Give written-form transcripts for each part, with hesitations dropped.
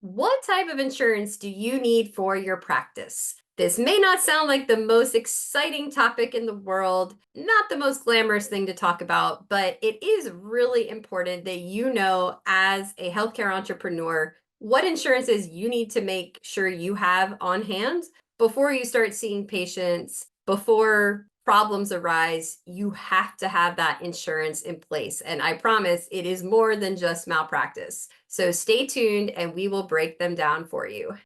What type of insurance do you need for your practice? This may not sound like the most exciting topic in the world, not the most glamorous thing to talk about, but it is really important that you know, as a healthcare entrepreneur, what insurances you need to make sure you have on hand before you start seeing patients, before problems arise. You have to have that insurance in place. And I promise it is more than just malpractice. So stay tuned and we will break them down for you.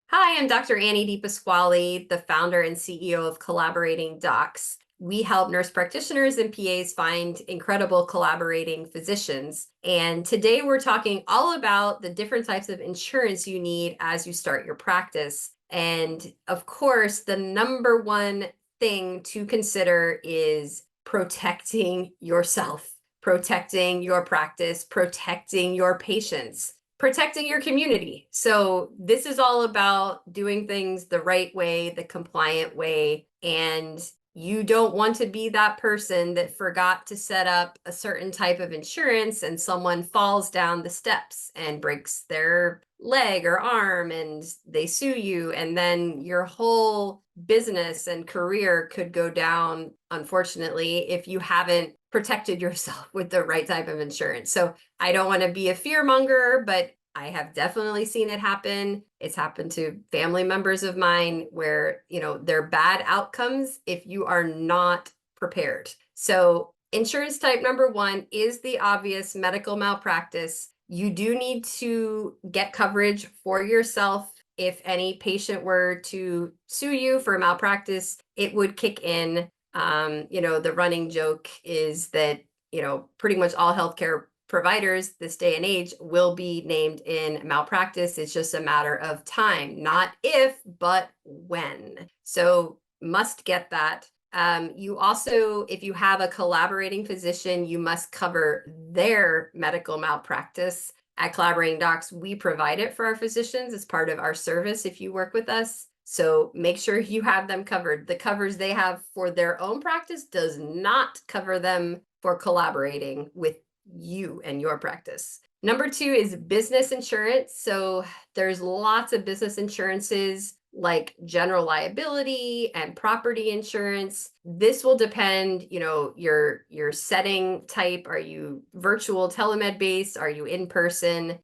Hi, I'm Dr. Annie DePasquale, the founder and CEO of Collaborating Docs. We help nurse practitioners and PAs find incredible collaborating physicians. And today we're talking all about the different types of insurance you need as you start your practice. And of course, the number one thing to consider is protecting yourself, protecting your practice, protecting your patients, protecting your community. So this is all about doing things the right way, the compliant way. And you don't want to be that person that forgot to set up a certain type of insurance and someone falls down the steps and breaks their leg or arm and they sue you. And then your whole business and career could go down, unfortunately, if you haven't protected yourself with the right type of insurance. So I don't want to be a fear monger, but I have definitely seen it happen. It's happened to family members of mine where, they're bad outcomes if you are not prepared. So insurance type number one is the obvious medical malpractice. You do need to get coverage for yourself. If any patient were to sue you for malpractice, it would kick in. The running joke is that, pretty much all healthcare providers this day and age will be named in malpractice. It's just a matter of time, not if, but when. So must get that. You also, if you have a collaborating physician, you must cover their medical malpractice. At Collaborating Docs, we provide it for our physicians as part of our service if you work with us. So make sure you have them covered. The covers they have for their own practice does not cover them for collaborating with you and your practice. Number two is business insurance. So there's lots of business insurances like general liability and property insurance. This will depend, your setting type. Are you virtual telemed based? Are you in person?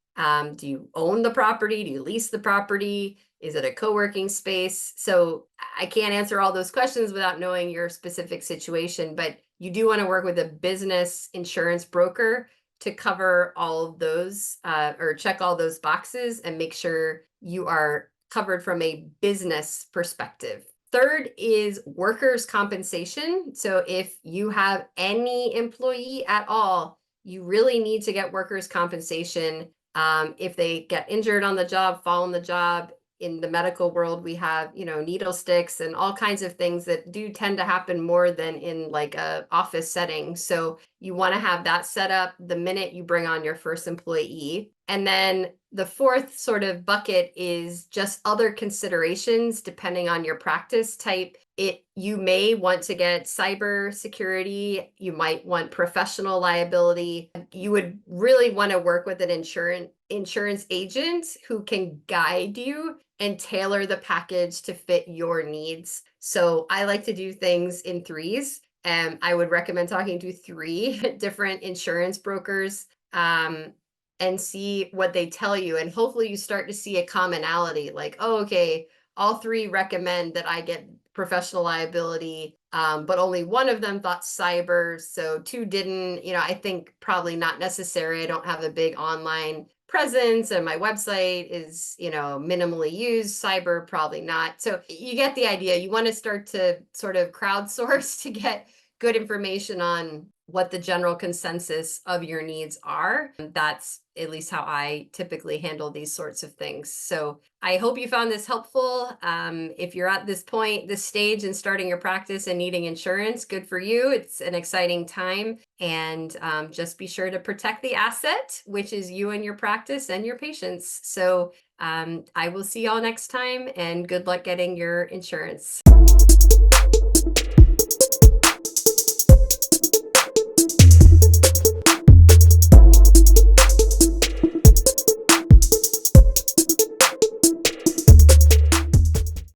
Do you own the property? Do you lease the property? Is it a co-working space? So I can't answer all those questions without knowing your specific situation, but you do want to work with a business insurance broker to cover all of those or check all those boxes and make sure you are covered from a business perspective. Third is workers' compensation. So if you have any employee at all, you really need to get workers' compensation. If they get injured on the job, fall on the job. In the medical world, we have, needle sticks and all kinds of things that do tend to happen more than in like a office setting. So you want to have that set up the minute you bring on your first employee. And then the fourth sort of bucket is just other considerations depending on your practice type. You may want to get cyber security. You might want professional liability. You would really want to work with an insurance agent who can guide you and tailor the package to fit your needs. So I like to do things in threes. And I would recommend talking to 3 different insurance brokers and see what they tell you. And hopefully you start to see a commonality like, oh, okay, all 3 recommend that I get professional liability, but only one of them thought cyber. So 2 didn't. I think probably not necessary. I don't have a big online presence and my website is, minimally used. Cyber, probably not. So you get the idea. You want to start to sort of crowdsource to get good information on what the general consensus of your needs are. That's at least how I typically handle these sorts of things. So I hope you found this helpful. If you're at this point, this stage in starting your practice and needing insurance, good for you. It's an exciting time. And just be sure to protect the asset, which is you and your practice and your patients. So I will see y'all next time and good luck getting your insurance.